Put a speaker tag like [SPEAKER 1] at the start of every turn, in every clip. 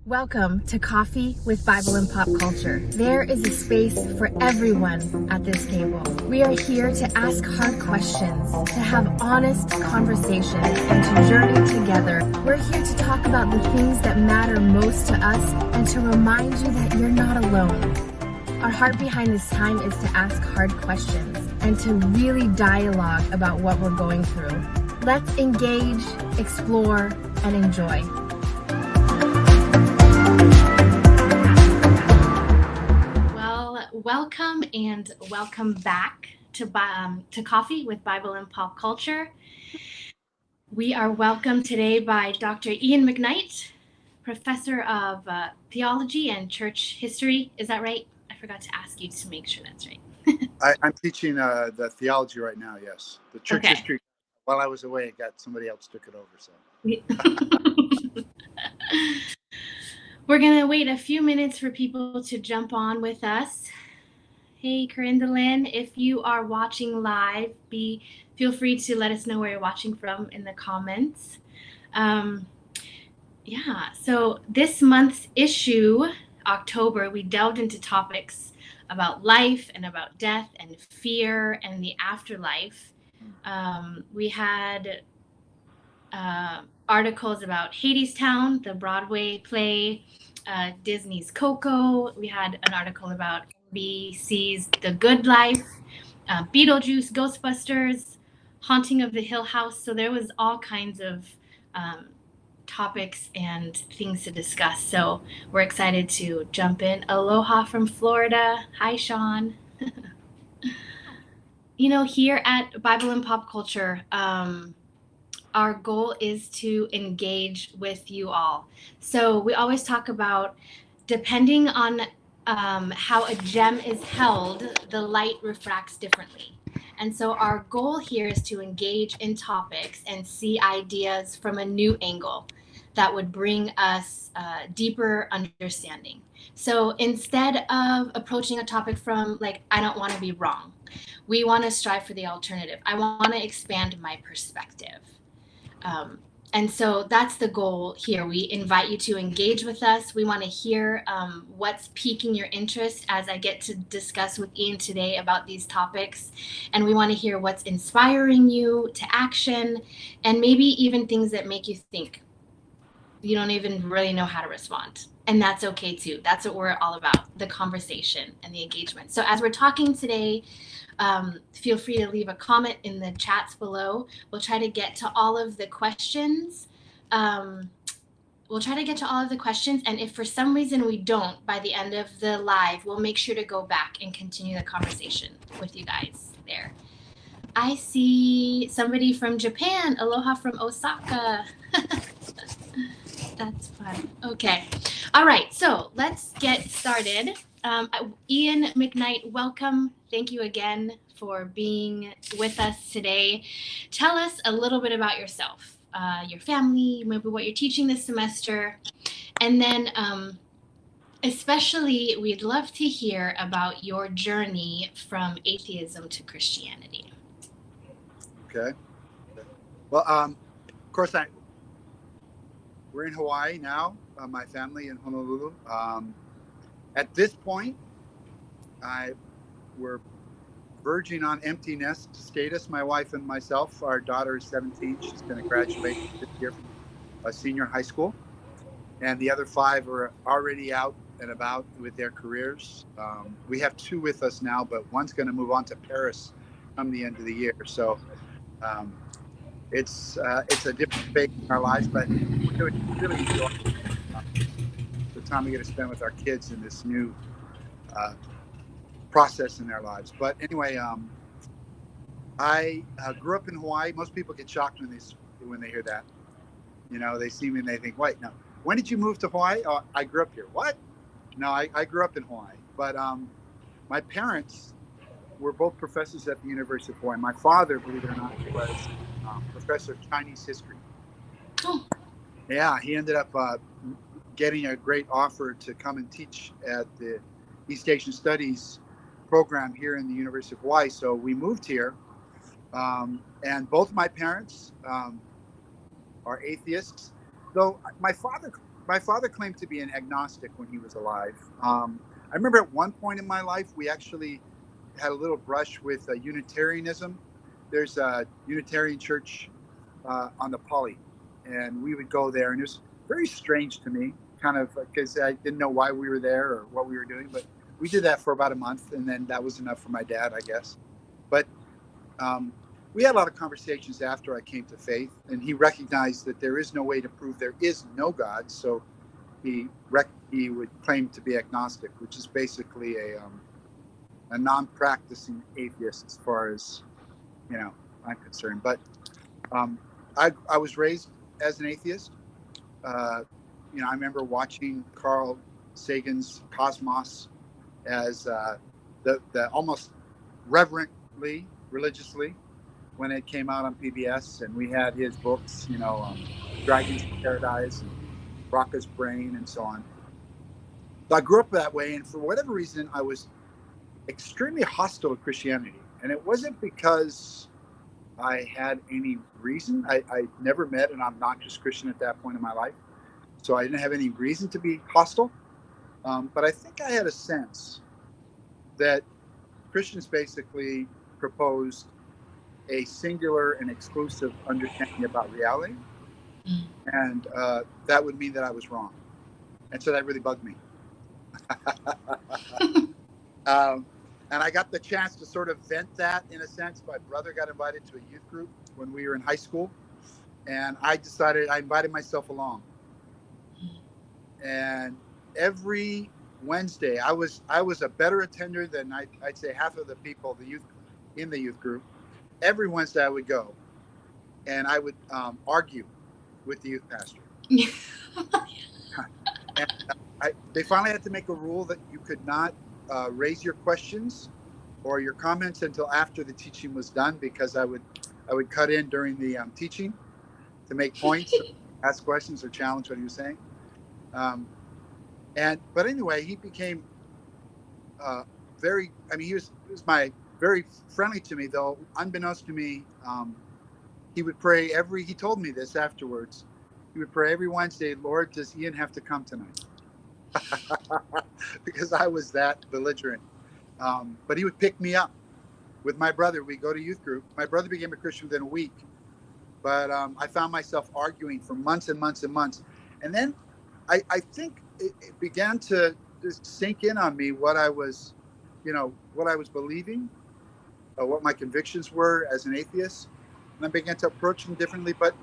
[SPEAKER 1] Welcome to Coffee with Bible and Pop Culture. There is a space for everyone at this table. We are here to ask hard questions, to have honest conversations, and to journey together. We're here to talk about the things that matter most to us and to remind you that you're not alone. Our heart behind this time is to ask hard questions and to really dialogue about what we're going through. Let's engage, explore, and enjoy. Welcome and welcome back to Coffee with Bible and Pop Culture. We are welcomed today by Dr. Ian McKnight, professor of theology and church history. Is that right? I forgot to ask you to make sure that's right.
[SPEAKER 2] I'm teaching the theology right now, yes. The church history, while I was away, somebody else took it over. So
[SPEAKER 1] we're going to wait a few minutes for people to jump on with us. Hey, Corindalyn, if you are watching live, feel free to let us know where you're watching from in the comments. So this month's issue, October, we delved into topics about life and about death and fear and the afterlife. We had articles about Hadestown, the Broadway play, Disney's Coco. We had an article about NBC's The Good Life, Beetlejuice, Ghostbusters, Haunting of the Hill House. So there was all kinds of topics and things to discuss. So we're excited to jump in. Aloha from Florida. Hi, Sean. Here at Bible and Pop Culture, our goal is to engage with you all. So we always talk about, depending on how a gem is held, the light refracts differently. And so our goal here is to engage in topics and see ideas from a new angle that would bring us deeper understanding. So instead of approaching a topic from I don't want to be wrong, we want to strive for the alternative. I want to expand my perspective. And so that's the goal here. We invite you to engage with us. We want to hear what's piquing your interest as I get to discuss with Ian today about these topics. And we want to hear what's inspiring you to action and maybe even things that make you think. You don't even really know how to respond. And that's okay too. That's what we're all about, the conversation and the engagement. So as we're talking today, feel free to leave a comment in the chats below. We'll try to get to all of the questions. And if for some reason we don't by the end of the live, we'll make sure to go back and continue the conversation with you guys there. I see somebody from Japan. Aloha from Osaka. That's fun. Okay. All right. So let's get started. Ian McKnight, welcome. Thank you again for being with us today. Tell us a little bit about yourself, your family, maybe what you're teaching this semester. And then especially, we'd love to hear about your journey from atheism to Christianity.
[SPEAKER 2] Okay. Well, of course, we're in Hawaii now, my family in Honolulu. At this point, we're verging on empty nest status, my wife and myself. Our daughter is 17. She's going to graduate this year from a senior high school. And the other 5 are already out and about with their careers. We have 2 with us now, but one's going to move on to Paris come the end of the year. So it's a different phase in our lives, but we're really enjoying the time we get to spend with our kids in this new process in their lives. But anyway, I grew up in Hawaii. Most people get shocked when they hear that. They see me and they think, wait, no, when did you move to Hawaii? Oh, I grew up here. What? No, I grew up in Hawaii. But my parents were both professors at the University of Hawaii. My father, believe it or not, was professor of Chinese history.
[SPEAKER 1] Oh.
[SPEAKER 2] Yeah, he ended up getting a great offer to come and teach at the East Asian Studies program here in the University of Hawaii. So we moved here, both my parents are atheists. Though my father my father claimed to be an agnostic when he was alive. I remember at one point in my life, we actually had a little brush with Unitarianism. There's a Unitarian church on the Poly, and we would go there, and it was very strange to me, kind of because I didn't know why we were there or what we were doing, but we did that for about a month, and then that was enough for my dad, I guess. But um, we had a lot of conversations after I came to faith, and he recognized that there is no way to prove there is no God, so he would claim to be agnostic, which is basically a non-practicing atheist as far as you know I'm concerned. But um, I was raised as an atheist. Uh, I remember watching Carl Sagan's Cosmos as the almost reverently religiously when it came out on PBS, and we had his books, Dragons in Paradise and Rocka's Brain and so on. So I grew up that way, and for whatever reason, I was extremely hostile to Christianity. And it wasn't because I had any reason. I never met an obnoxious Christian at that point in my life. So I didn't have any reason to be hostile. But I think I had a sense that Christians basically proposed a singular and exclusive understanding about reality. And that would mean that I was wrong. And so that really bugged me. Um, and I got the chance to sort of vent that in a sense. My brother got invited to a youth group when we were in high school, and I invited myself along. And every Wednesday, I was a better attender than I'd say half of the people in the youth group. Every Wednesday, I would go, and I would argue with the youth pastor. And they finally had to make a rule that you could not raise your questions or your comments until after the teaching was done, because I would cut in during the teaching to make points, ask questions, or challenge what he was saying. But anyway, he became very. I mean, he was very friendly to me, though unbeknownst to me. He would pray he told me this afterwards. He would pray every Wednesday, Lord, does Ian have to come tonight? Because I was that belligerent. But he would pick me up with my brother. We go to youth group. My brother became a Christian within a week, but I found myself arguing for months and months and months. And then I think it began to just sink in on me what I was believing, what my convictions were as an atheist. And I began to approach them differently. But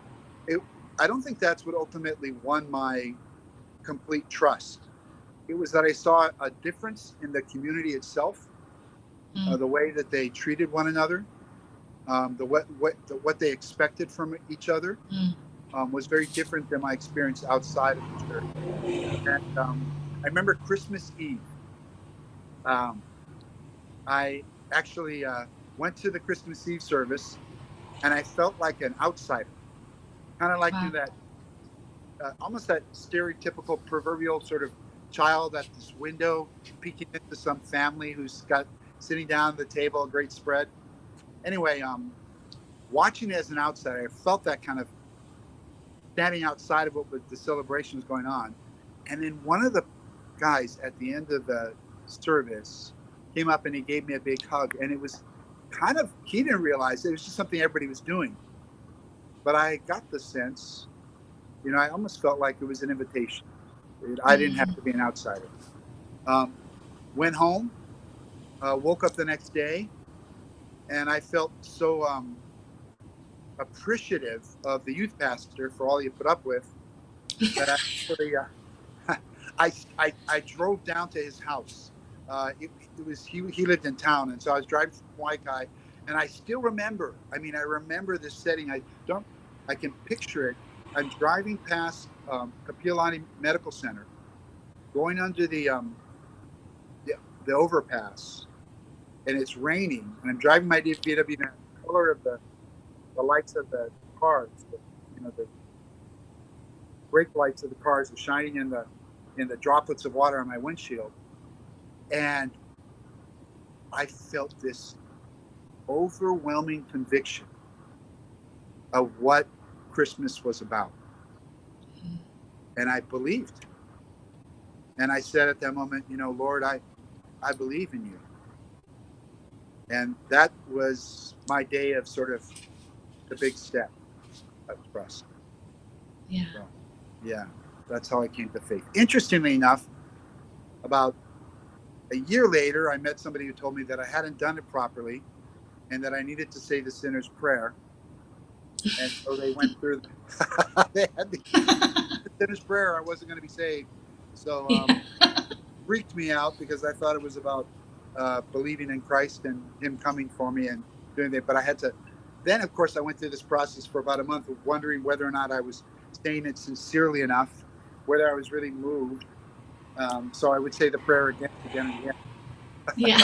[SPEAKER 2] I don't think that's what ultimately won my complete trust. It was that I saw a difference in the community itself, the way that they treated one another, what they expected from each other was very different than my experience outside of the church. And I remember Christmas Eve. Um, I actually went to the Christmas Eve service, and I felt like an outsider, kind of like
[SPEAKER 1] Wow.
[SPEAKER 2] that, almost that stereotypical proverbial sort of child at this window peeking into some family who's got sitting down at the table, a great spread. Anyway, watching it as an outsider, I felt that kind of standing outside of what the celebration was going on. And then one of the guys at the end of the service came up and he gave me a big hug. And it was he didn't realize it was just something everybody was doing. But I got the sense, I almost felt like it was an invitation. I didn't have to be an outsider. Went home, woke up the next day, and I felt so appreciative of the youth pastor for all he put up with that actually I drove down to his house. It was he lived in town, and so I was driving from Waikiki, and I still remember. I mean, I remember this setting. I can picture it. I'm driving past Kapiolani Medical Center, going under the overpass, and it's raining, and I'm driving my VW, and the color of the lights of the cars, the brake lights of the cars are shining in the droplets of water on my windshield. And I felt this overwhelming conviction of what Christmas was about. And I believed. And I said at that moment, Lord, I believe in you. And that was my day of sort of the big step of trust.
[SPEAKER 1] Yeah.
[SPEAKER 2] So, yeah, that's how I came to faith. Interestingly enough, about a year later, I met somebody who told me that I hadn't done it properly and that I needed to say the sinner's prayer. And so they went through, they had the sinner's prayer. I wasn't going to be saved. So
[SPEAKER 1] Yeah.
[SPEAKER 2] it freaked me out because I thought it was about believing in Christ and him coming for me and doing that. But I had to, then of course I went through this process for about a month of wondering whether or not I was saying it sincerely enough, whether I was really moved. So I would say the prayer again, again, and again.
[SPEAKER 1] Yeah.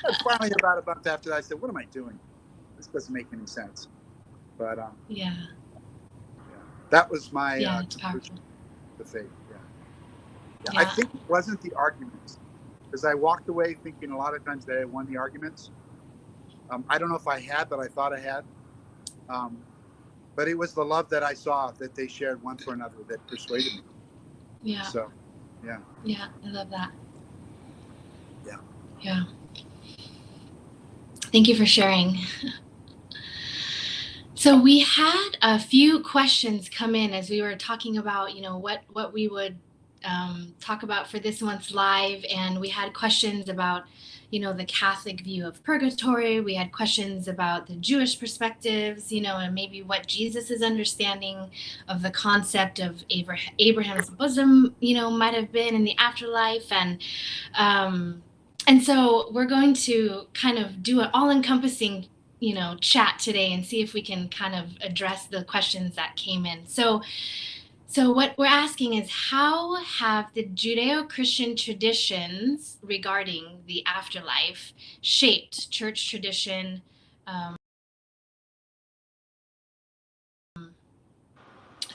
[SPEAKER 2] And finally, about a month after that, I said, "What am I doing? This doesn't make any sense." But
[SPEAKER 1] Yeah.
[SPEAKER 2] yeah, that was my
[SPEAKER 1] Yeah. It's
[SPEAKER 2] conclusion
[SPEAKER 1] powerful.
[SPEAKER 2] to faith. Yeah, yeah. I
[SPEAKER 1] Yeah.
[SPEAKER 2] think it wasn't the arguments because I walked away thinking a lot of times that I won the arguments. I don't know if I had, but I thought I had. Um, but it was the love that I saw that they shared one for another that persuaded me.
[SPEAKER 1] Yeah.
[SPEAKER 2] So, yeah,
[SPEAKER 1] Yeah. I love that.
[SPEAKER 2] yeah.
[SPEAKER 1] Yeah. Thank you for sharing. So we had a few questions come in as we were talking about, what we would talk about for this month's live, and we had questions about, the Catholic view of purgatory. We had questions about the Jewish perspectives, and maybe what Jesus's understanding of the concept of Abraham's bosom, might have been in the afterlife, and so we're going to kind of do an all-encompassing chat today and see if we can kind of address the questions that came in. So what we're asking is, how have the Judeo-Christian traditions regarding the afterlife shaped church tradition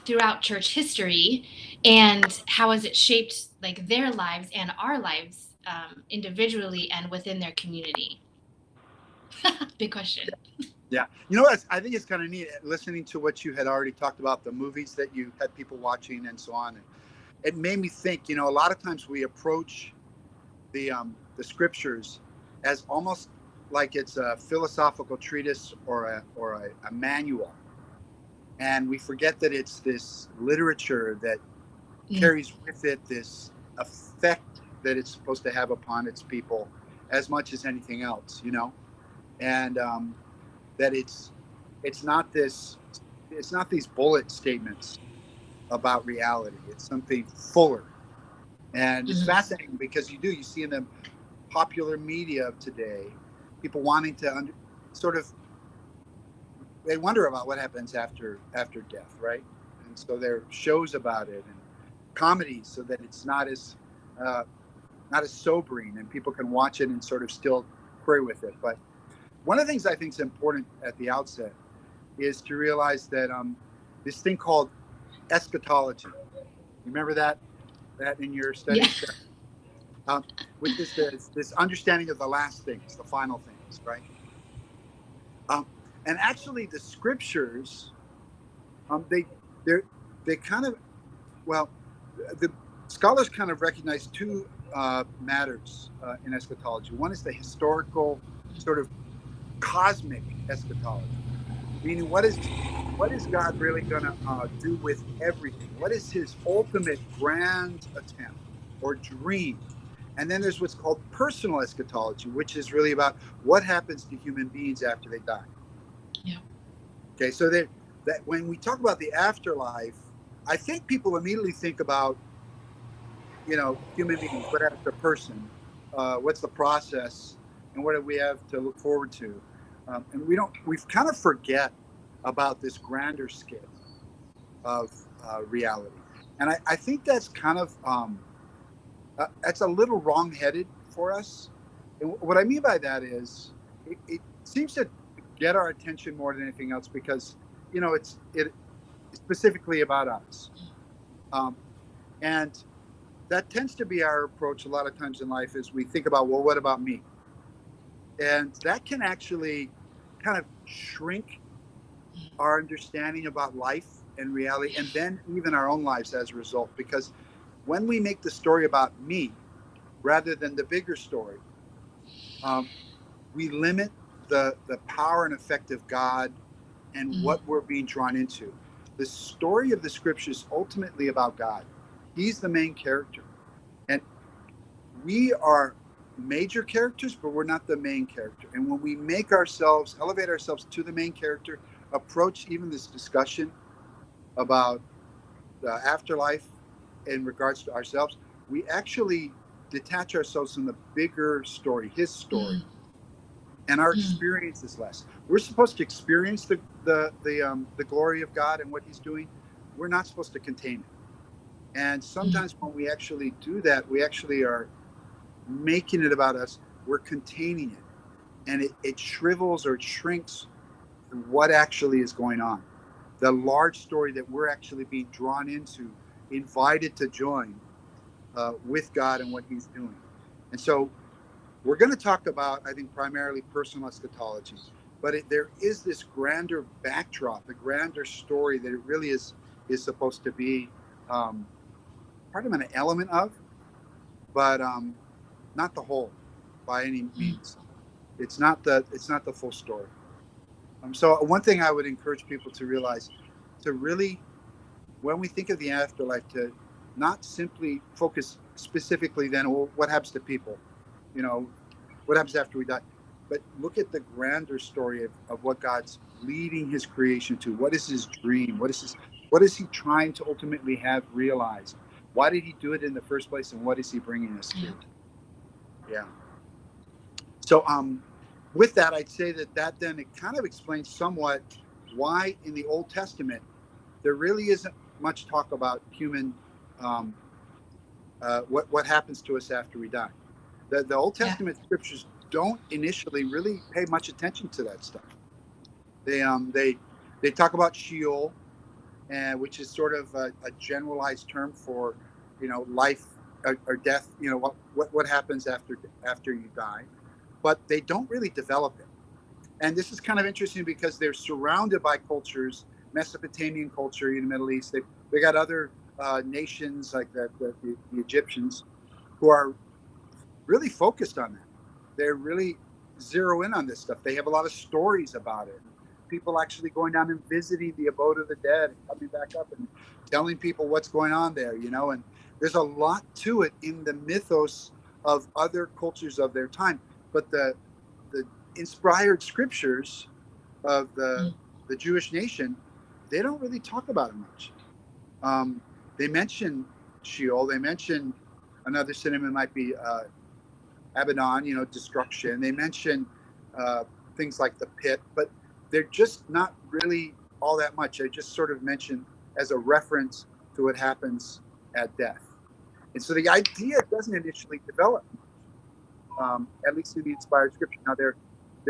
[SPEAKER 1] throughout church history, and how has it shaped like their lives and our lives individually and within their community? Big question.
[SPEAKER 2] Yeah. You know what? I think it's kind of neat listening to what you had already talked about, the movies that you had people watching and so on. And it made me think, a lot of times we approach the scriptures as almost like it's a philosophical treatise or a manual. And we forget that it's this literature that
[SPEAKER 1] Mm.
[SPEAKER 2] carries with it this effect that it's supposed to have upon its people as much as anything else, and that it's not this it's not these bullet statements about reality. It's something fuller, and it's
[SPEAKER 1] Mhm.
[SPEAKER 2] fascinating because you see in the popular media of today people wanting to sort of they wonder about what happens after death, right? And so there are shows about it and comedies so that it's uh, not as sobering and people can watch it and sort of still pray with it. But one of the things I think is important at the outset is to realize that this thing called eschatology. Remember that in your
[SPEAKER 1] Yeah.
[SPEAKER 2] studies, um, which is this understanding of the last things, the final things, right? Um, and actually, the scriptures they they they kind of well, the scholars kind of recognize two matters in eschatology. One is the historical sort of cosmic eschatology, meaning what is God really going to do with everything? What is his ultimate grand attempt or dream? And then there's what's called personal eschatology, which is really about what happens to human beings after they die.
[SPEAKER 1] Yeah.
[SPEAKER 2] Okay, so that when we talk about the afterlife, I think people immediately think about human beings. What happens to a person? What's the process, and what do we have to look forward to? And we've kind of forget about this grander scale of reality. And I think that's kind of that's a little wrong-headed for us. And what I mean by that is it seems to get our attention more than anything else because it's specifically about us, um, and that tends to be our approach a lot of times in life. Is we think about, well, what about me? And that can actually kind of shrink our understanding about life and reality, and then even our own lives as a result. Because when we make the story about me rather than the bigger story, um, we limit the power and effect of God and
[SPEAKER 1] Mm,
[SPEAKER 2] what we're being drawn into. The story of the scripture is ultimately about God. He's the main character. And we are major characters, but we're not the main character. And when we make ourselves, elevate ourselves to the main character, approach even this discussion about the afterlife in regards to ourselves, we actually detach ourselves from the bigger story, his story,
[SPEAKER 1] mm,
[SPEAKER 2] and our
[SPEAKER 1] mm,
[SPEAKER 2] experience is less. We're supposed to experience the glory of God and what he's doing. We're not supposed to contain it. And
[SPEAKER 1] mm,
[SPEAKER 2] sometimes when we actually do that, we actually are making it about us. We're containing it, and it shrivels or it shrinks what actually is going on. The large story that we're actually being drawn into, invited to join with God and what he's doing. And so we're going to talk about, I think, primarily personal eschatology, but there is this grander backdrop, a grander story that it really is supposed to be um, part of an element of, but not the whole by any
[SPEAKER 1] mm.
[SPEAKER 2] means. It's not the full story. So one thing I would encourage people to realize, to really, when we think of the afterlife, to not simply focus specifically then, well, what happens to people, you know, what happens after we die, but look at the grander story of what God's leading his creation to. What is his dream? What is he trying to ultimately have realized? Why did he do it in the first place, and what is he bringing us
[SPEAKER 1] Yeah.
[SPEAKER 2] to? Yeah. So with that, I'd say that then it kind of explains somewhat why in the Old Testament there really isn't much talk about human um, what happens to us after we die. The Old
[SPEAKER 1] Yeah.
[SPEAKER 2] Testament scriptures don't initially really pay much attention to that stuff. They talk about Sheol, and which is sort of a generalized term for life or death. What happens after you die, but they don't really develop it. And this is kind of interesting because they're surrounded by cultures, Mesopotamian culture in the Middle East. They got other nations like the Egyptians who are really focused on that. They're really zero in on this stuff. They have a lot of stories about it. People actually going down and visiting the abode of the dead and coming back up and telling people what's going on there. And there's a lot to it in the mythos of other cultures of their time. But the inspired scriptures of
[SPEAKER 1] Mm,
[SPEAKER 2] the Jewish nation, they don't really talk about it much. Um, they mention Sheol. They mention another synonym might be Abaddon, destruction. They mention uh, things like the pit, but they're just not really all that much. They just sort of mention as a reference to what happens at death. And so the idea doesn't initially develop, at least in the inspired scripture. Now, there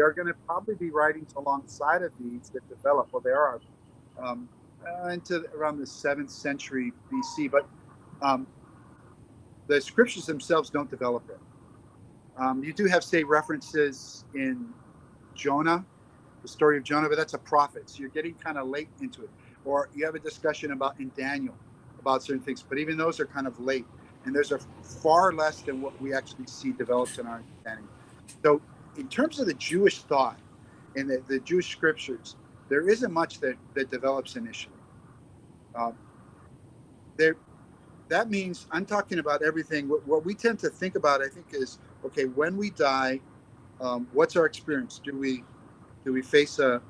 [SPEAKER 2] are going to probably be writings alongside of these that develop. Well, there are um, into around the 7th century BC, but um, the scriptures themselves don't develop it. You do have, say, references in Jonah, the story of Jonah, but that's a prophet. So you're getting kind of late into it. Or you have a discussion about in Daniel about certain things, but even those are kind of late. And there's a far less than what we actually see developed in our understanding. So in terms of the Jewish thought and the Jewish scriptures, there isn't much that develops initially. Um, there, that means I'm talking about everything. What we tend to think about, I think, is okay, when we die, what's our experience? Do we face a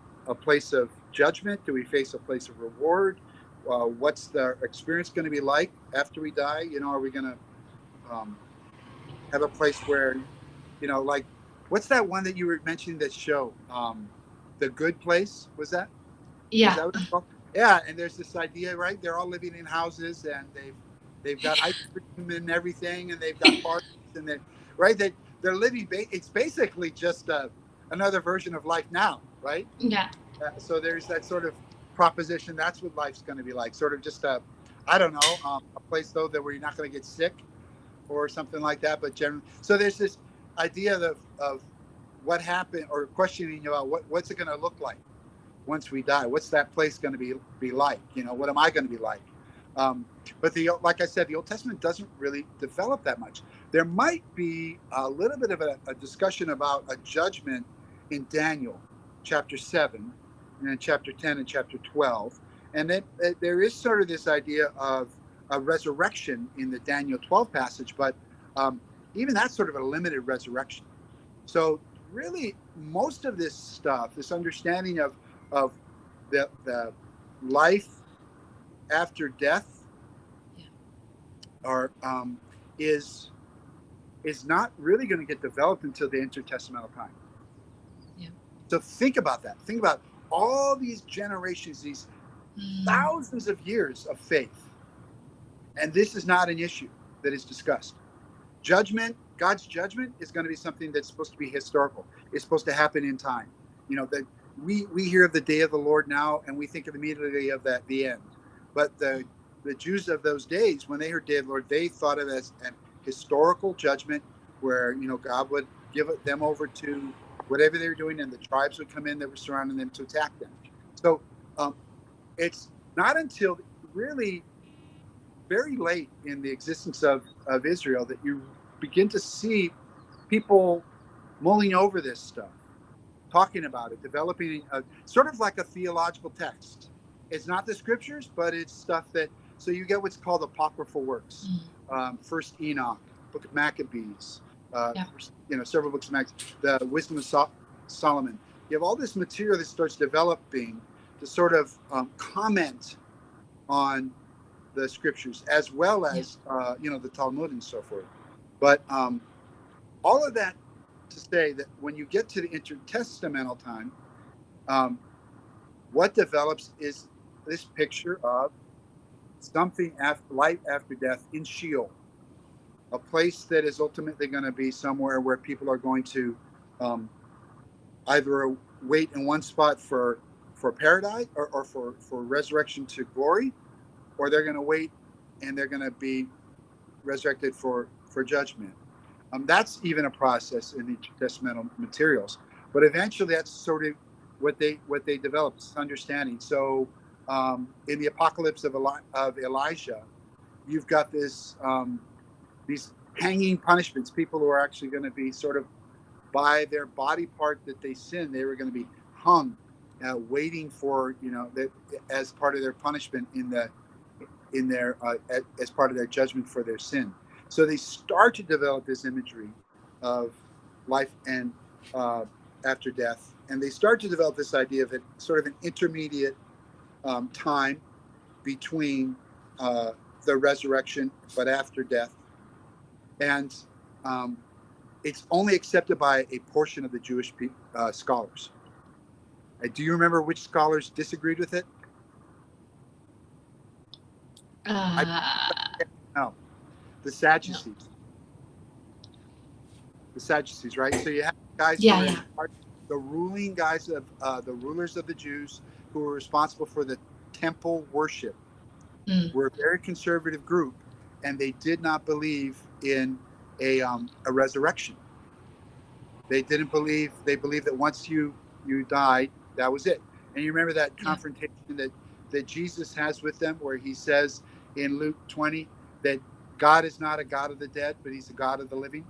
[SPEAKER 2] place of judgment? Do we face a place of reward? What's the experience going to be like after we die? Are we going to um, have a place where, like, what's that one that you were mentioning, that show? The Good Place, was that? Is
[SPEAKER 1] yeah.
[SPEAKER 2] that what it's called? Yeah, and there's this idea, right? They're all living in houses, and they've got ice cream and everything, and they've got parties, and right. They're living. It's basically just another version of life now, right?
[SPEAKER 1] Yeah.
[SPEAKER 2] So there's that sort of proposition. That's what life's going to be like. Sort of just I don't know, a place though that where you're not going to get sick or something like that. But generally, so there's this idea of what happened, or questioning about what's it going to look like. once we die? What's that place going to be like? You know, what am I going to be like? Um, but like I said, the Old Testament doesn't really develop that much. There might be a little bit of a discussion about a judgment in Daniel chapter 7 and then chapter 10 and chapter 12. And then there is sort of this idea of a resurrection in the Daniel 12 passage, but even that's sort of a limited resurrection. So really, most of this stuff, this understanding of the life after death,
[SPEAKER 1] Yeah.
[SPEAKER 2] or is not really going to get developed until the intertestamental time.
[SPEAKER 1] Yeah.
[SPEAKER 2] So think about that. Think about all these generations, these thousands of years of faith, and this is not an issue that is discussed. Judgment, God's judgment, is going to be something that's supposed to be historical. It's supposed to happen in time. You know, that we hear of the day of the Lord now, and we think of immediately of that the end. But the Jews of those days, when they heard day of the Lord, they thought of it as an historical judgment, where, you know, God would give them over to whatever they were doing, and the tribes would come in that were surrounding them to attack them. So it's not until really very late in the existence of Israel that you begin to see people mulling over this stuff, talking about it, developing sort of like a theological text. It's not the scriptures, but it's stuff that, so you get what's called apocryphal works. First Enoch, Book of Maccabees,
[SPEAKER 1] Yeah.
[SPEAKER 2] you know, several books of Maccabees, the Wisdom of Solomon. You have all this material that starts developing to sort of comment on the scriptures, as well as you know, the Talmud and so forth. But all of that to say that when you get to the intertestamental time, what develops is this picture of something after life after death in Sheol, a place that is ultimately going to be somewhere where people are going to either wait in one spot for paradise, or for resurrection to glory, or they're going to wait and they're going to be resurrected for judgment. That's even a process in the intertestamental materials, but eventually that's sort of what they developed, this understanding. So in the apocalypse of Elijah, you've got this these hanging punishments. People who are actually going to be sort of, by their body part that they sin, they were going to be hung, waiting for, you know, that as part of their punishment in their as part of their judgment for their sin. So they start to develop this imagery of life and after death, and they start to develop this idea of it, sort of an intermediate time between the resurrection, but after death, and it's only accepted by a portion of the Jewish scholars. Do you remember which scholars disagreed with it? I No, the Sadducees.
[SPEAKER 1] No.
[SPEAKER 2] The Sadducees, right? So you have guys who
[SPEAKER 1] Yeah.
[SPEAKER 2] were
[SPEAKER 1] Yeah.
[SPEAKER 2] the ruling guys of the rulers of the Jews, who were responsible for the temple worship. Were a very conservative group, and they did not believe in a resurrection. They didn't believe. They believed that once you died, that was it. And you remember that
[SPEAKER 1] Yeah.
[SPEAKER 2] confrontation that Jesus has with them, where he says in Luke 20 that God is not a God of the dead, but he's a God of the living.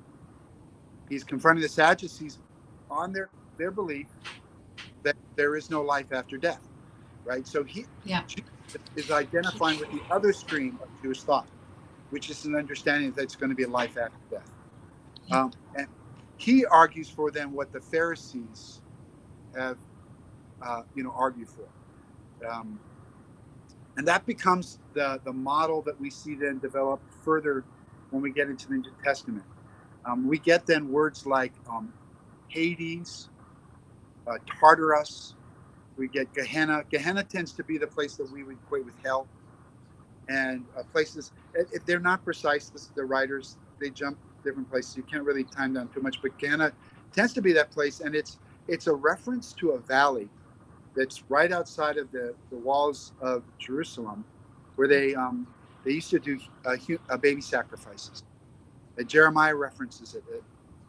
[SPEAKER 2] He's confronting the Sadducees on their belief that there is no life after death, right? So
[SPEAKER 1] Yeah.
[SPEAKER 2] Jesus is identifying with the other stream of Jewish thought, which is an understanding that it's going to be a life after death.
[SPEAKER 1] Yeah.
[SPEAKER 2] And he argues for them what the Pharisees have, argued for. And that becomes the model that we see then develop further when we get into the New Testament. We get then words like Hades, Tartarus. We get Gehenna. Gehenna tends to be the place that we would equate with hell. And places, if they're not precise, the writers, they jump different places. You can't really time down too much, but Gehenna tends to be that place, and it's a reference to a valley that's right outside of the walls of Jerusalem, where they used to do baby sacrifices. Jeremiah references it,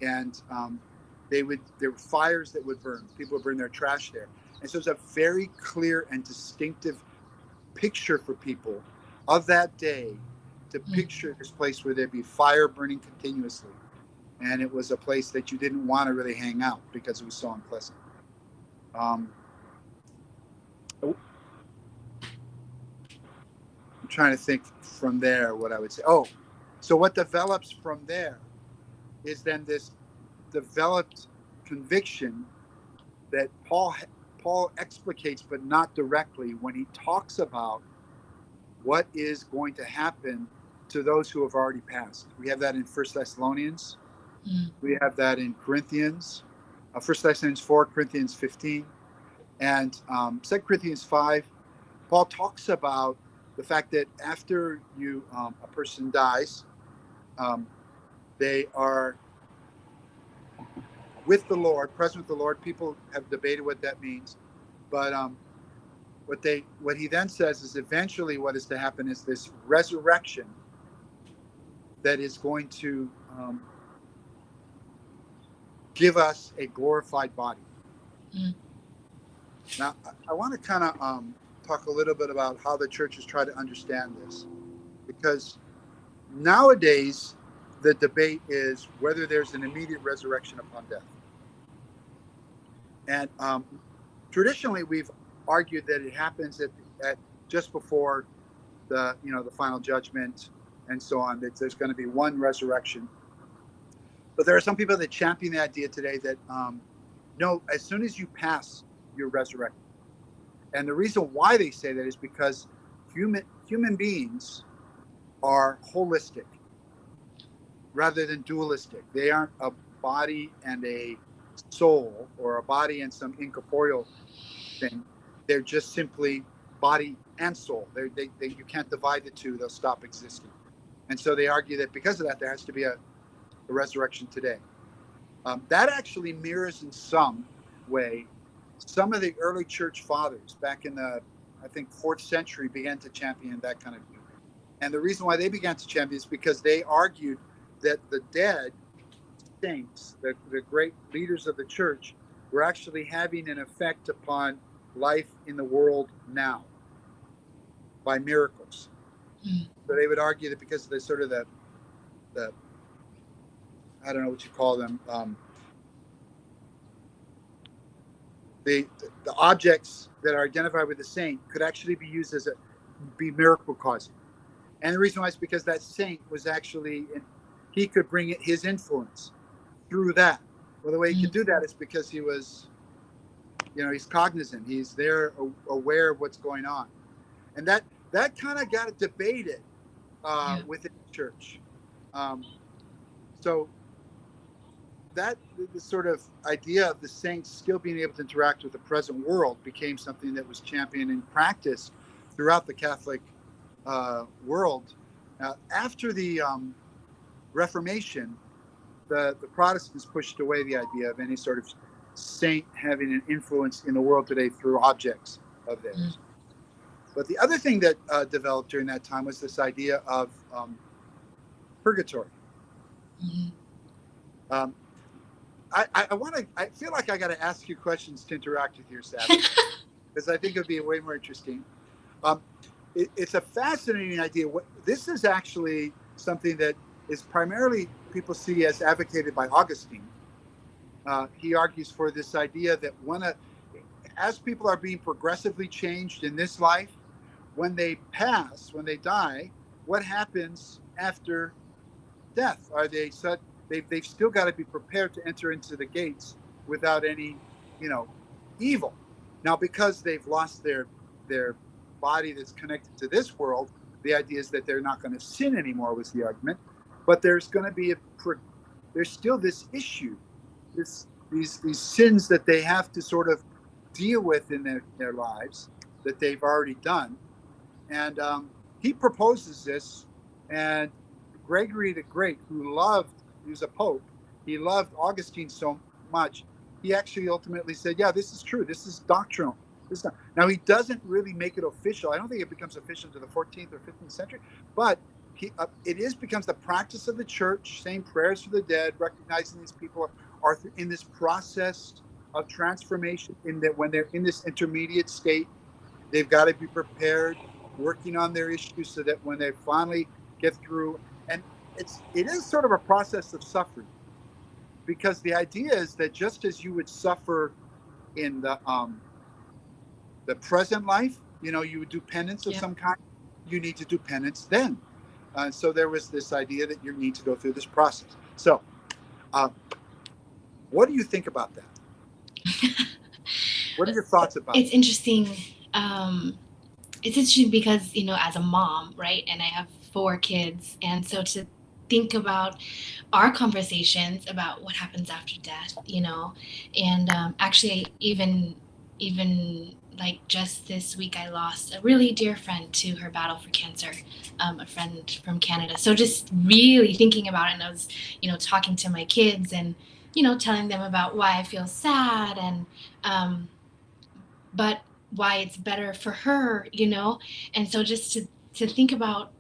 [SPEAKER 2] and there were fires that would burn. People would burn their trash there, And so it's a very clear and distinctive picture for people of that day, to picture this place where there'd be fire burning continuously. And it was a place that you didn't want to really hang out because it was so unpleasant. I'm trying to think from there what I would say. Oh, so what develops from there is then this developed conviction that Paul explicates, but not directly, when he talks about what is going to happen to those who have already passed. We have that in First Thessalonians. We have that in Corinthians, 1 Thessalonians 4, Corinthians 15, and 2 Corinthians 5. Paul talks about the fact that after a person dies, they are with the Lord, present with the Lord. People have debated what that means, but what he then says is eventually what is to happen is this resurrection that is going to give us a glorified body. Now, I want to kind of talk a little bit about how the churches try to understand this, because nowadays the debate is whether there's an immediate resurrection upon death. And traditionally, we've argued that it happens at just before the final judgment and so on. That there's going to be one resurrection. But there are some people that champion the idea today that no, as soon as you pass, you're resurrected. And the reason why they say that is because human beings are holistic rather than dualistic. They aren't a body and a soul, or a body and some incorporeal thing. They're just simply body and soul. You can't divide the two; they'll stop existing. And so they argue that because of that, there has to be a resurrection today. That actually mirrors in some way some of the early church fathers back in the, I think, 4th century began to champion that kind of view. And the reason why they began to champion is because they argued that the dead saints, the great leaders of the church, were actually having an effect upon life in the world now by miracles. So they would argue that because of the sort of the I don't know what you call them, the objects that are identified with the saint could actually be used as be miracle causing. And the reason why is because that saint was actually, he could bring his influence through that. Well, the way he could do that is because he was, he's cognizant. He's there, aware of what's going on. And that kind of got debated within the church. So that the sort of idea of the saints still being able to interact with the present world became something that was championed and practiced throughout the Catholic world. After the Reformation, the Protestants pushed away the idea of any sort of saint having an influence in the world today through objects of theirs. But the other thing that developed during that time was this idea of purgatory. I feel like I got to ask you questions to interact with your Sabbath, because I think it would be way more interesting. It's a fascinating idea. This is actually something that is primarily people see as advocated by Augustine. He argues for this idea that as people are being progressively changed in this life, when they pass, when they die, what happens after death? Are they such? They've still got to be prepared to enter into the gates without any, evil. Now, because they've lost their body that's connected to this world, the idea is that they're not going to sin anymore, was the argument. But there's going to be there's still this issue, these sins that they have to sort of deal with in their lives that they've already done. And he proposes this, and Gregory the Great, he was a pope, he loved Augustine so much, he actually ultimately said, yeah, this is true. This is doctrinal. Now, he doesn't really make it official. I don't think it becomes official to the 14th or 15th century, but it becomes the practice of the church, saying prayers for the dead, recognizing these people are in this process of transformation, in that when they're in this intermediate state, they've got to be prepared, working on their issues so that when they finally get through, and it is sort of a process of suffering, because the idea is that just as you would suffer in the present life, you would do penance of
[SPEAKER 1] Yeah.
[SPEAKER 2] some kind, you need to do penance then. So there was this idea that you need to go through this process. So, uh, what do you think about that? What are your thoughts about
[SPEAKER 1] It's
[SPEAKER 2] that?
[SPEAKER 1] interesting. Um, it's interesting because, as a mom, right? And I have 4 kids. And so to think about our conversations about what happens after death, and actually, even like just this week, I lost a really dear friend to her battle for cancer, a friend from Canada. So just really thinking about it, and I was, talking to my kids and, telling them about why I feel sad and, but why it's better for her, and so just to think about,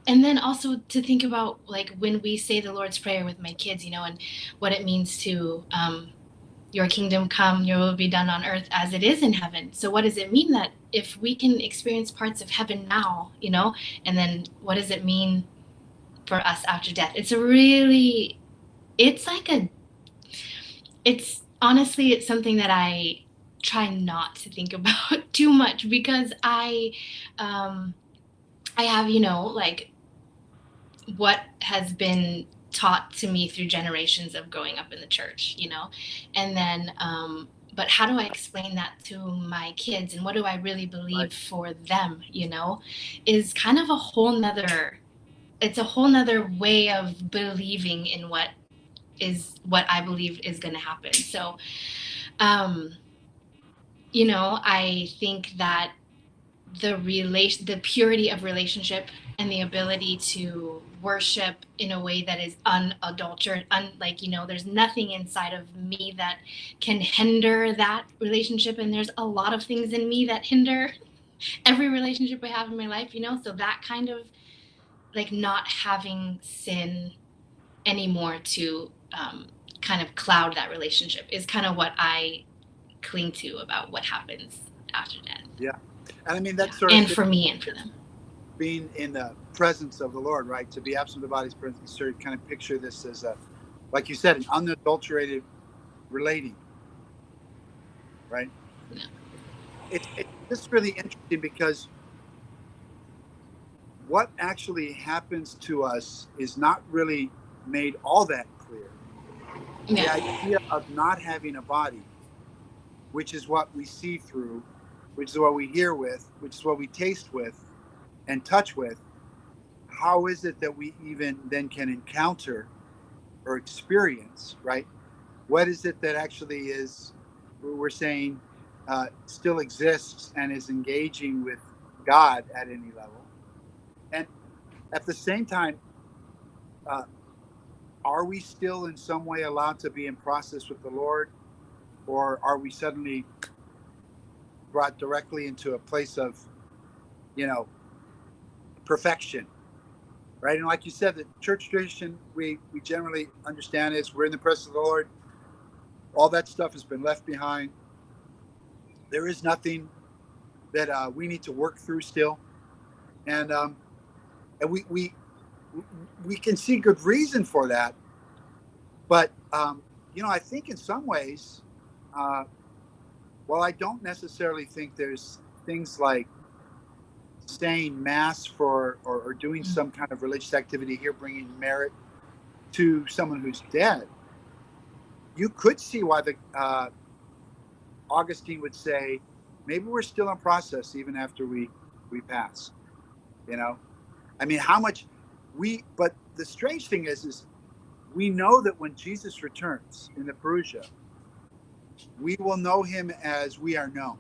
[SPEAKER 1] and then also to think about, like, when we say the Lord's Prayer with my kids, and what it means to, your kingdom come, your will be done on earth as it is in heaven. So what does it mean that if we can experience parts of heaven now, and then what does it mean for us after death? It's like it's honestly, it's something that I try not to think about too much, because I have, like, what has been taught to me through generations of growing up in the church, and then, but how do I explain that to my kids, and what do I really
[SPEAKER 2] Right.
[SPEAKER 1] believe for them, is kind of a whole nother, it's a whole nother way of believing in what I believe is going to happen. So, um, I think that the purity of relationship and the ability to worship in a way that is unadulterated, like, there's nothing inside of me that can hinder that relationship, and there's a lot of things in me that hinder every relationship I have in my life, so that kind of, like, not having sin anymore to, kind of cloud that relationship is kind of what I cling to about what happens after death.
[SPEAKER 2] Yeah. And I mean,
[SPEAKER 1] Yeah,
[SPEAKER 2] that sort of
[SPEAKER 1] and
[SPEAKER 2] thing,
[SPEAKER 1] for me and for them.
[SPEAKER 2] being in the presence of the Lord, right? To be absent of the body's presence, sort of kind of picture this as like you said, an unadulterated relating, right?
[SPEAKER 1] Yeah.
[SPEAKER 2] It's just really interesting because what actually happens to us is not really made all that clear. The
[SPEAKER 1] Yeah.
[SPEAKER 2] idea of not having a body, which is what we see through, which is what we hear with, which is what we taste with and touch with, how is it that we even then can encounter or experience, right? What is it that actually is, we're saying, still exists and is engaging with God at any level? And at the same time, uh, are we still in some way allowed to be in process with the Lord, or are we suddenly brought directly into a place of, you know, perfection, right? And like you said, the church tradition we generally understand is we're in the presence of the Lord. All that stuff has been left behind. There is nothing that we need to work through still, and we can see good reason for that. But I think in some ways, uh, well, I don't necessarily think there's things like saying mass for or doing
[SPEAKER 1] Mm.
[SPEAKER 2] some kind of religious activity here bringing merit to someone who's dead. You could see why the Augustine would say maybe we're still in process even after we pass. You know, I mean, how much we. But the strange thing is we know that when Jesus returns in the Perusia, we will know him as we are known,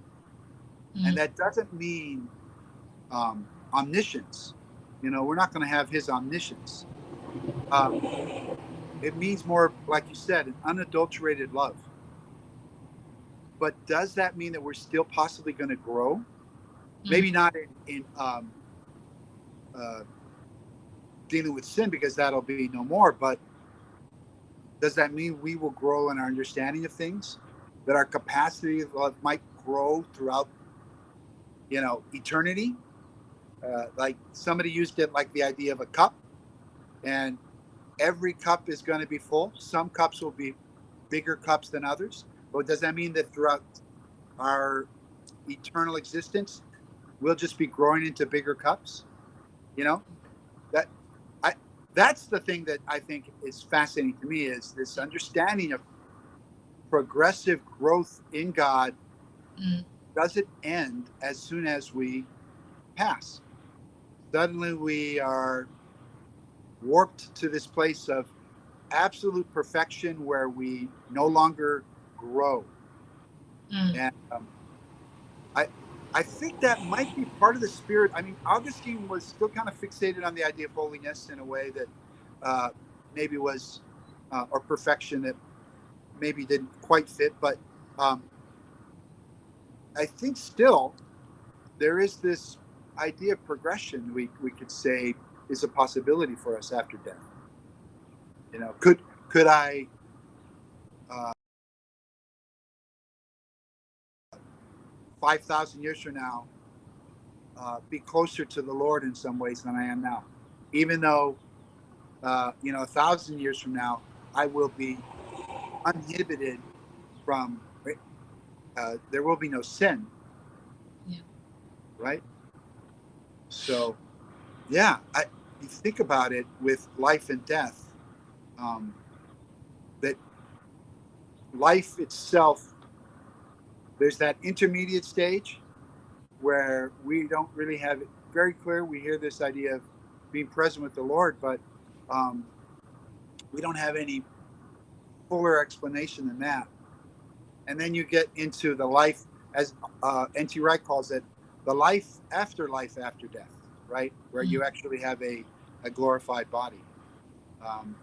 [SPEAKER 2] and
[SPEAKER 1] Mm.
[SPEAKER 2] that doesn't mean omniscience. We're not going to have his omniscience. Uh, it means more, like you said, an unadulterated love. But does that mean that we're still possibly going to grow?
[SPEAKER 1] Mm.
[SPEAKER 2] Maybe not in uh, dealing with sin, because that'll be no more. But does that mean we will grow in our understanding of things? that our capacity of love might grow throughout, eternity. Like somebody used it like the idea of a cup, and every cup is going to be full. Some cups will be bigger cups than others. But does that mean that throughout our eternal existence, we'll just be growing into bigger cups? That I that's the thing that I think is fascinating to me, is this understanding of progressive growth in God.
[SPEAKER 1] Mm.
[SPEAKER 2] Doesn't end as soon as we pass. Suddenly we are warped to this place of absolute perfection where we no longer grow.
[SPEAKER 1] Mm.
[SPEAKER 2] And I I think that might be part of the spirit. I mean, Augustine was still kind of fixated on the idea of holiness in a way that uh, maybe was or perfection that maybe didn't quite fit. But um, I think still there is this idea of progression. We could say is a possibility for us after death. Could I uh, 5,000 years from now be closer to the Lord in some ways than I am now, even though 1,000 years from now I will be uninhibited from. There will be no sin,
[SPEAKER 1] Yeah.
[SPEAKER 2] right? So yeah, you think about it with life and death. Um, that life itself, there's that intermediate stage where we don't really have it very clear. We hear this idea of being present with the Lord, but um, we don't have any fuller explanation than that. And then you get into the life, as N.T. Wright calls it, the life after death, right? Where
[SPEAKER 1] Mm.
[SPEAKER 2] you actually have a glorified body. Um,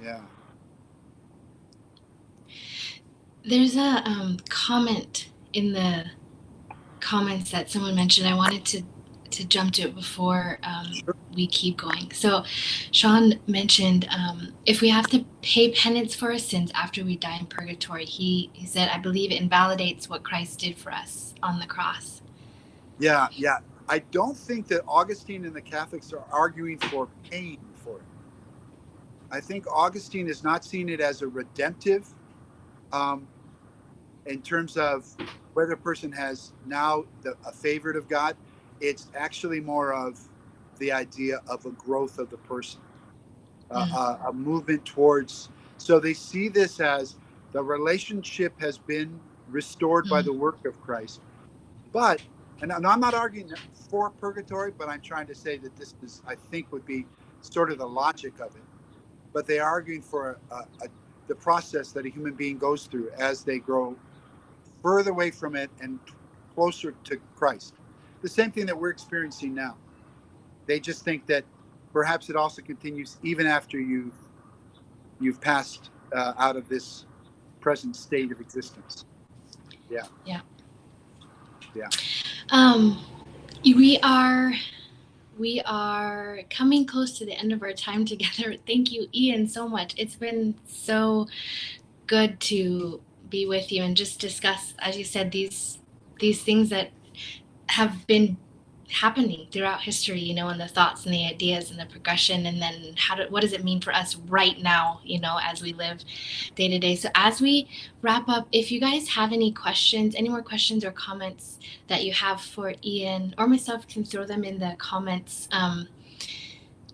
[SPEAKER 2] yeah.
[SPEAKER 1] There's a comment in the comments that someone mentioned. I wanted to jump to it before
[SPEAKER 2] Sure.
[SPEAKER 1] we keep going. So, Sean mentioned if we have to pay penance for our sins after we die in purgatory, he said, I believe it invalidates what Christ did for us on the cross.
[SPEAKER 2] Yeah, yeah. I don't think that Augustine and the Catholics are arguing for paying for it. I think Augustine is not seeing it as a redemptive, um, in terms of whether a person has now a favorite of God. It's actually more of the idea of a growth of the person,
[SPEAKER 1] Mm.
[SPEAKER 2] a movement towards. So they see this as the relationship has been restored by
[SPEAKER 1] Mm.
[SPEAKER 2] the work of Christ. But, and I'm not arguing for purgatory, but I'm trying to say that this is, I think, would be sort of the logic of it. But they are arguing for the process that a human being goes through as they grow further away from it and closer to Christ. The same thing that we're experiencing now. They just think that perhaps it also continues even after you've passed out of this present state of existence. Yeah,
[SPEAKER 1] Yeah.
[SPEAKER 2] yeah.
[SPEAKER 1] Um, we are we are coming close to the end of our time together. Thank you, Ian, so much. It's been so good to be with you and just discuss, as you said, these things that have been happening throughout history, and the thoughts and the ideas and the progression, and then what does it mean for us right now, as we live day to day. So as we wrap up, if you guys have any more questions or comments that you have for Ian or myself, can throw them in the comments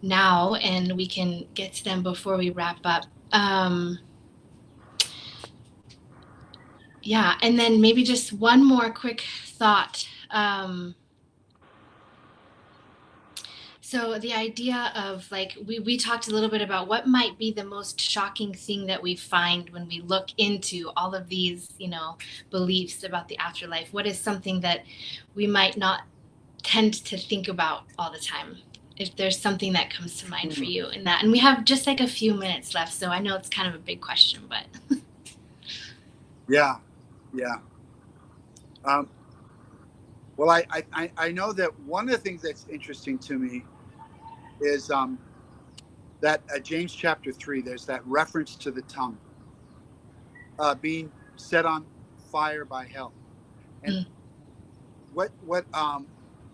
[SPEAKER 1] now, and we can get to them before we wrap up. Yeah, and then maybe just one more quick thought. So the idea of, like, we talked a little bit about what might be the most shocking thing that we find when we look into all of these, beliefs about the afterlife. What is something that we might not tend to think about all the time? If there's something that comes to mind for you in that. And we have just like a few minutes left, so I know it's kind of a big question, but
[SPEAKER 2] Yeah, yeah. Um, well, I know that one of the things that's interesting to me is that James chapter 3, there's that reference to the tongue. being set on fire by hell. And
[SPEAKER 1] Mm.
[SPEAKER 2] what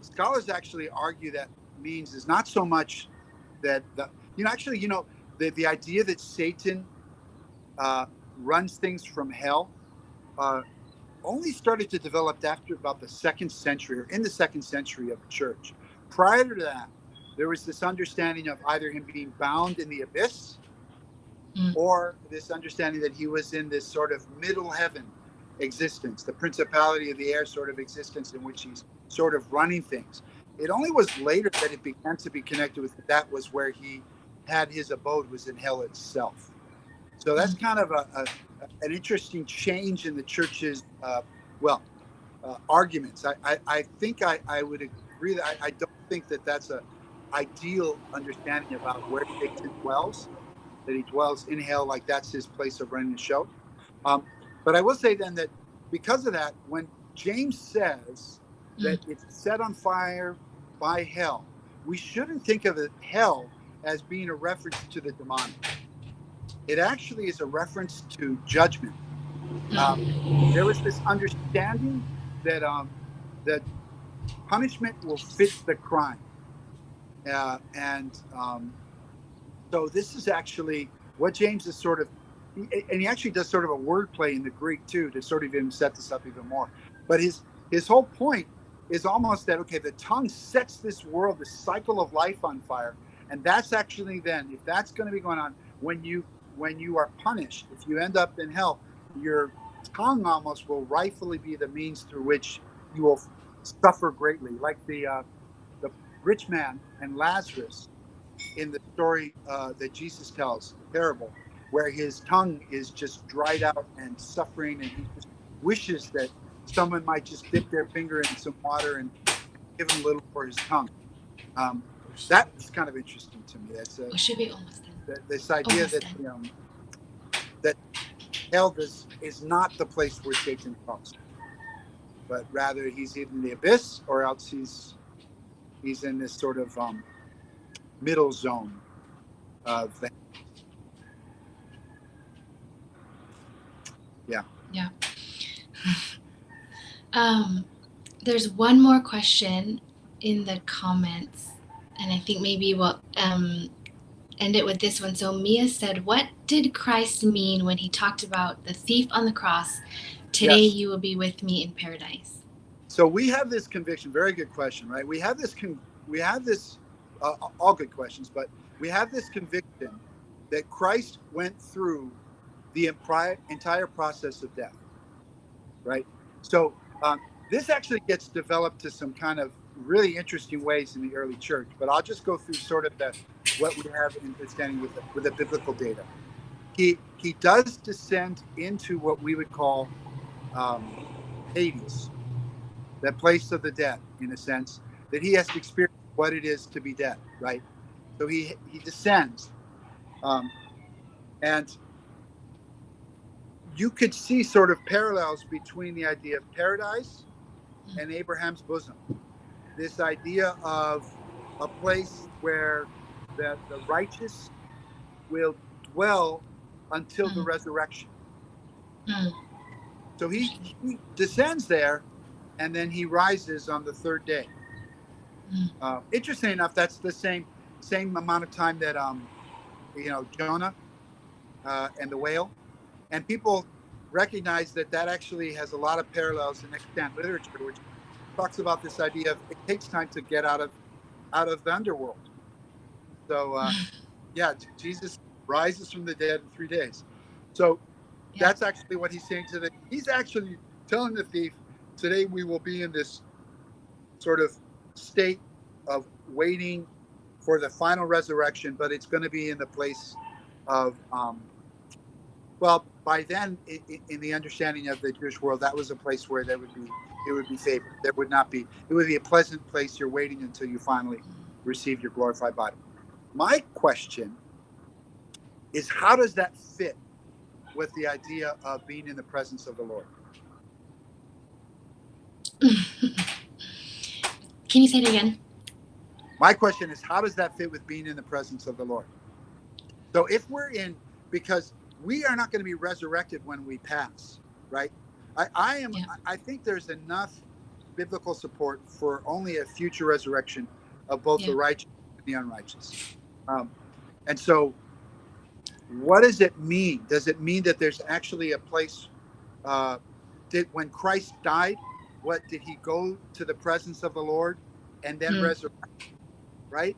[SPEAKER 2] scholars actually argue that means is not so much that actually the idea that Satan uh, runs things from hell uh, only started to develop after about the second century, or in the second century of the church. Prior to that, there was this understanding of either him being bound in the abyss,
[SPEAKER 1] Mm.
[SPEAKER 2] or this understanding that he was in this sort of middle heaven existence, the principality of the air sort of existence in which he's sort of running things. It only was later that it began to be connected with that was where he had his abode, was in hell itself. So that's
[SPEAKER 1] Mm.
[SPEAKER 2] kind of an interesting change in the church's well arguments. I think I would agree that I don't think that that's a ideal understanding about where Satan dwells, that he dwells in hell, like that's his place of running the show. Um, but I will say then that because of that, when James says that
[SPEAKER 1] Mm.
[SPEAKER 2] it's set on fire by hell, we shouldn't think of it, hell, as being a reference to the demonic. It actually is a reference to judgment. Um, there was this understanding that that punishment will fit the crime, and so this is actually what James is sort of, and he actually does sort of a wordplay in the Greek too to sort of even set this up even more. But his whole point is almost that, okay, the tongue sets this world, this cycle of life on fire, and that's actually then, if that's going to be going on, when you are punished, if you end up in hell, your tongue almost will rightfully be the means through which you will suffer greatly, like the rich man and Lazarus in the story that Jesus tells, the parable, where his tongue is just dried out and suffering, and he just wishes that someone might just dip their finger in some water and give him a little for his tongue. Um, that's kind of interesting to me. That's
[SPEAKER 1] Oh, should be almost done.
[SPEAKER 2] this idea
[SPEAKER 1] Almost
[SPEAKER 2] that
[SPEAKER 1] done.
[SPEAKER 2] that hell is not the place where Satan dwells, but rather he's either in the abyss or else he's in this sort of middle zone of the, yeah.
[SPEAKER 1] Yeah. Um, there's one more question in the comments, and I think maybe we'll end it with this one. So Mia said, "What did Christ mean when he talked about the thief on the cross? Today
[SPEAKER 2] Yes.
[SPEAKER 1] you will be with me in paradise."
[SPEAKER 2] So we have this conviction. Very good question, right? We have this. All good questions, but we have this conviction that Christ went through the entire process of death, right? So this actually gets developed to some kind of really interesting ways in the early church. But I'll just go through sort of what we have in understanding with the biblical data. He does descend into what we would call Hades, that place of the dead, in a sense, that he has to experience what it is to be dead, right? So he descends, um, and you could see sort of parallels between the idea of paradise and Abraham's bosom. This idea of a place where the righteous will dwell until the
[SPEAKER 1] Mm.
[SPEAKER 2] resurrection.
[SPEAKER 1] Mm.
[SPEAKER 2] So he descends there, and then he rises on the third day.
[SPEAKER 1] Mm.
[SPEAKER 2] Interesting enough, that's the same amount of time that Jonah and the whale, and people recognize that actually has a lot of parallels in extant literature, which talks about this idea of it takes time to get out of the underworld. So yeah, Jesus rises from the dead in 3 days. So
[SPEAKER 1] Yeah.
[SPEAKER 2] that's actually what he's saying to he's actually telling the thief, today we will be in this sort of state of waiting for the final resurrection, but it's going to be in the place of well, by then, in the understanding of the Jewish world, that was a place where it would be favored. There would not be. It would be a pleasant place. You're waiting until you finally receive your glorified body. My question is, how does that fit with the idea of being in the presence of the Lord?
[SPEAKER 1] Can you say it again?
[SPEAKER 2] My question is, how does that fit with being in the presence of the Lord? So if we're in, because we are not going to be resurrected when we pass, right?
[SPEAKER 1] Yeah.
[SPEAKER 2] I think there's enough biblical support for only a future resurrection of both
[SPEAKER 1] Yeah.
[SPEAKER 2] the righteous and the unrighteous. Um, and so, what does it mean? Does it mean that there's actually a place? Uh, did when Christ died, what did he go to the presence of the Lord and then
[SPEAKER 1] Mm.
[SPEAKER 2] resurrect? Right?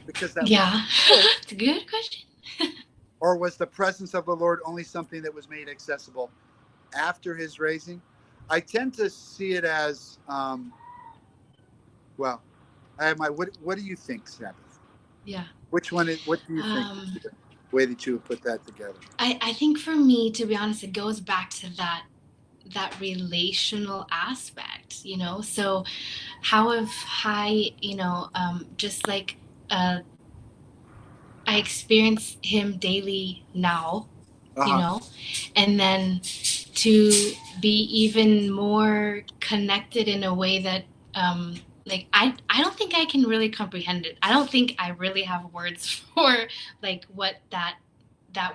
[SPEAKER 2] Because that was
[SPEAKER 1] Yeah.
[SPEAKER 2] hope.
[SPEAKER 1] It's a good question.
[SPEAKER 2] Or was the presence of the Lord only something that was made accessible after his raising? I tend to see it as, well, I have my, what do you think, Sabbath?
[SPEAKER 1] Yeah.
[SPEAKER 2] Which one is, what do you think is
[SPEAKER 1] Um,
[SPEAKER 2] the way that you would put that together?
[SPEAKER 1] I think for me, to be honest, it goes back to that relational aspect, you know. So how have I, just like uh, I experience him daily now, you
[SPEAKER 2] Uh-huh.
[SPEAKER 1] know, and then to be even more connected in a way that like I don't think I can really comprehend it. I don't think I really have words for like what that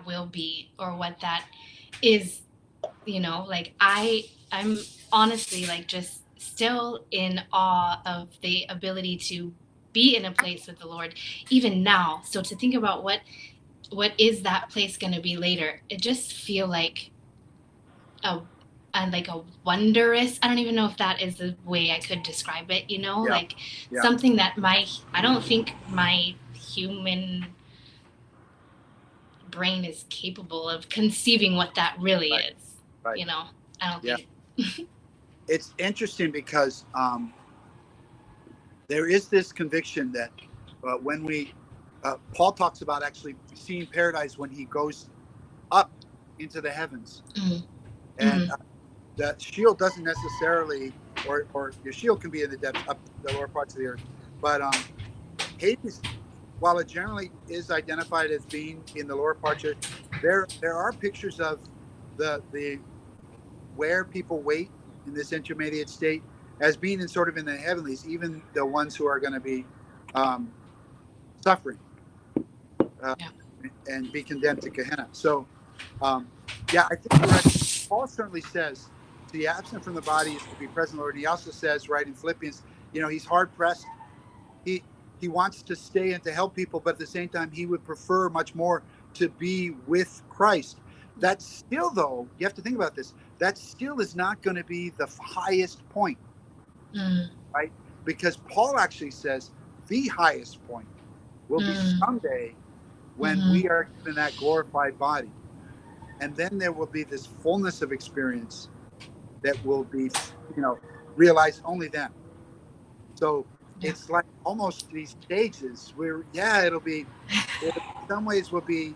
[SPEAKER 1] will be or what that is, like I'm honestly like just still in awe of the ability to be in a place with the Lord even now. So to think about what is that place going to be later, it just feel like a like a wondrous, I don't even know if that is the way I could describe it,
[SPEAKER 2] Yeah.
[SPEAKER 1] like
[SPEAKER 2] Yeah.
[SPEAKER 1] something that I don't think my human brain is capable of conceiving what that really
[SPEAKER 2] Right.
[SPEAKER 1] is,
[SPEAKER 2] Right.
[SPEAKER 1] you know. I don't
[SPEAKER 2] Yeah.
[SPEAKER 1] think.
[SPEAKER 2] It's interesting because there is this conviction that when Paul talks about actually seeing paradise when he goes up into the heavens.
[SPEAKER 1] Mm,
[SPEAKER 2] And
[SPEAKER 1] mm,
[SPEAKER 2] the shield doesn't necessarily, or your shield can be in the depths up the lower parts of the earth. But Hades, while it generally is identified as being in the lower parts, there are pictures of the where people wait in this intermediate state as being in sort of in the heavenlies, even the ones who are going to be um, suffering uh,
[SPEAKER 1] yeah.
[SPEAKER 2] and be condemned to Gehenna. So, yeah, I think you're right. Paul certainly says to be absent from the body is to be present, Lord. And he also says, right in Philippians, he's hard pressed. He he wants to stay and to help people, but at the same time, he would prefer much more to be with Christ. That still, though, you have to think about this. That still is not going to be the highest point,
[SPEAKER 1] Mm,
[SPEAKER 2] right? Because Paul actually says the highest point will be
[SPEAKER 1] mm,
[SPEAKER 2] someday when
[SPEAKER 1] mm-hmm.
[SPEAKER 2] we are given that glorified body. And then there will be this fullness of experience that will be, realized only then. So
[SPEAKER 1] Yeah.
[SPEAKER 2] it's like almost these stages where, yeah, it in some ways will be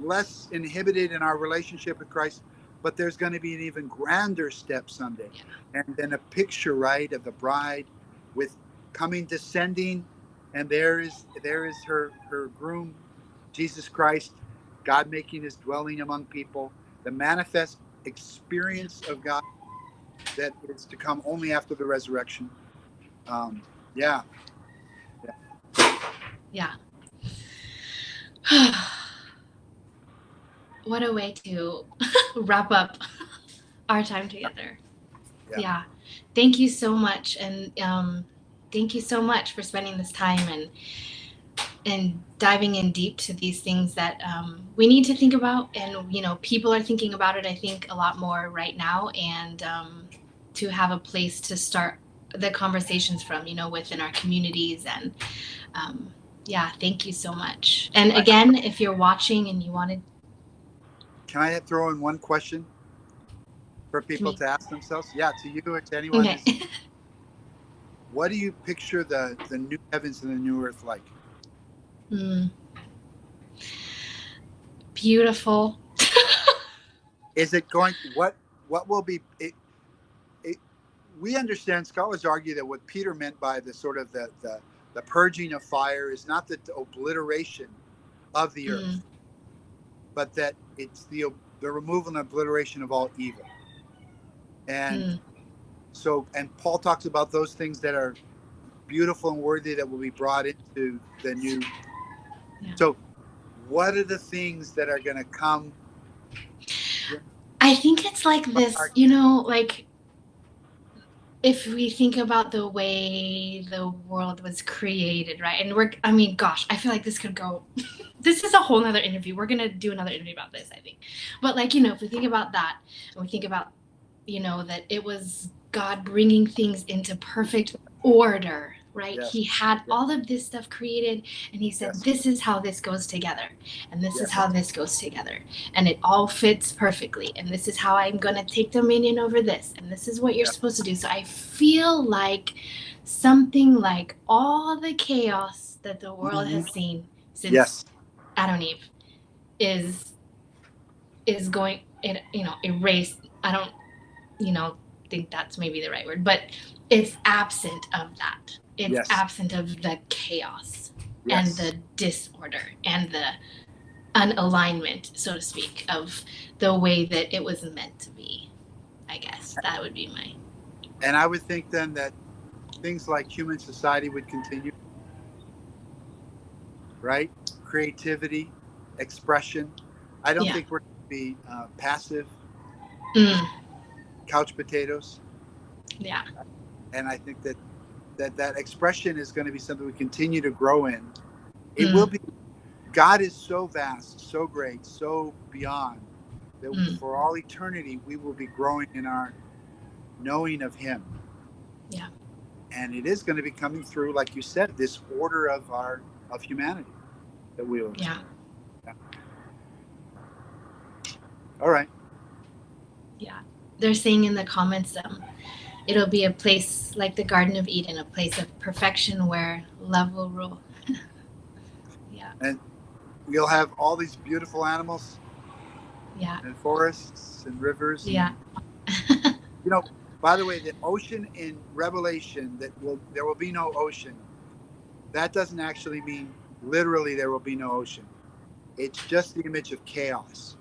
[SPEAKER 2] less inhibited in our relationship with Christ, but there's going to be an even grander step someday.
[SPEAKER 1] Yeah.
[SPEAKER 2] And then a picture, right, of the bride with coming descending, and there is her groom, Jesus Christ, God making his dwelling among people, the manifest experience of God that is to come only after the resurrection. Um, yeah, yeah,
[SPEAKER 1] Yeah. Yeah. What a way to wrap up our time together.
[SPEAKER 2] yeah.
[SPEAKER 1] Yeah. Thank you so much. And thank you so much for spending this time and diving in deep to these things that we need to think about. And, people are thinking about it, I think, a lot more right now. And to have a place to start the conversations from, within our communities. And yeah, thank you so much. And
[SPEAKER 2] I,
[SPEAKER 1] again, if you're watching and you wanted
[SPEAKER 2] can I throw in one question for
[SPEAKER 1] to
[SPEAKER 2] people
[SPEAKER 1] me.
[SPEAKER 2] to ask themselves? Yeah, to you or to anyone
[SPEAKER 1] Okay.
[SPEAKER 2] who's, what do you picture the new heavens and the new earth like?
[SPEAKER 1] Mm, beautiful.
[SPEAKER 2] Is it going? What will be? It, we understand. Scholars argue that what Peter meant by the sort of the purging of fire is not the obliteration of the
[SPEAKER 1] Mm,
[SPEAKER 2] earth, but that it's the removal and obliteration of all evil. And
[SPEAKER 1] mm,
[SPEAKER 2] so, and Paul talks about those things that are beautiful and worthy that will be brought into the new.
[SPEAKER 1] yeah.
[SPEAKER 2] So what are the things that are going to come?
[SPEAKER 1] I think it's like this, you know, like if we think about the way the world was created, right? And I mean, gosh, I feel like this could go, this is a whole nother interview. We're going to do another interview about this, I think. But like, you know, if we think about that and we think about, you know, that it was God bringing things into perfect order, right?
[SPEAKER 2] Yes.
[SPEAKER 1] He had all of this stuff created and he said, this is how this goes together. And this is how this goes together. And it all fits perfectly. And this is how I'm going to take dominion over this. And this is what you're supposed to do. So I feel like something like all the chaos that the world has seen since Adam and Eve is going, you know, erased. I don't, you know, think that's maybe the right word, but it's absent of that. It's absent of the chaos and the disorder and the unalignment, so to speak, of the way that it was meant to be. I guess that would be my.
[SPEAKER 2] And I would think then that things like human society would continue, right? Creativity, expression. I don't think we're going to be passive, couch potatoes.
[SPEAKER 1] Yeah.
[SPEAKER 2] And I think that expression is going to be something we continue to grow in. It will be. God is so vast, so great, so beyond that for all eternity we will be growing in our knowing of Him.
[SPEAKER 1] Yeah.
[SPEAKER 2] And it is going to be coming through, like you said, this order of humanity that we will.
[SPEAKER 1] Yeah.
[SPEAKER 2] All right.
[SPEAKER 1] Yeah. They're saying in the comments, it'll be a place like the Garden of Eden, a place of perfection where love will rule. Yeah.
[SPEAKER 2] And we'll have all these beautiful animals.
[SPEAKER 1] Yeah.
[SPEAKER 2] And forests and rivers.
[SPEAKER 1] Yeah.
[SPEAKER 2] You know, by the way, the ocean in Revelation, there will be no ocean. That doesn't actually mean literally there will be no ocean. It's just the image of chaos.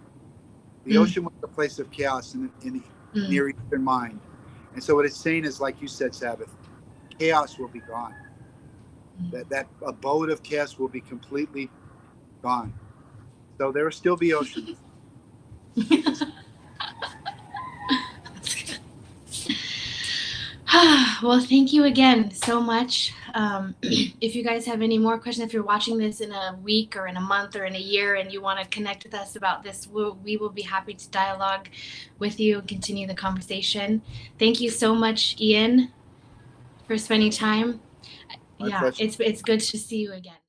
[SPEAKER 2] The ocean was a place of chaos in the Near Eastern mind. And so what it's saying is, like you said, Sabbath, chaos will be gone. That abode of chaos will be completely gone. So there will still be oceans.
[SPEAKER 1] Well, thank you again so much. If you guys have any more questions, if you're watching this in a week or in a month or in a year and you want to connect with us about this, we will be happy to dialogue with you and continue the conversation. Thank you so much, Ian, for spending time.
[SPEAKER 2] My pleasure.
[SPEAKER 1] It's good to see you again.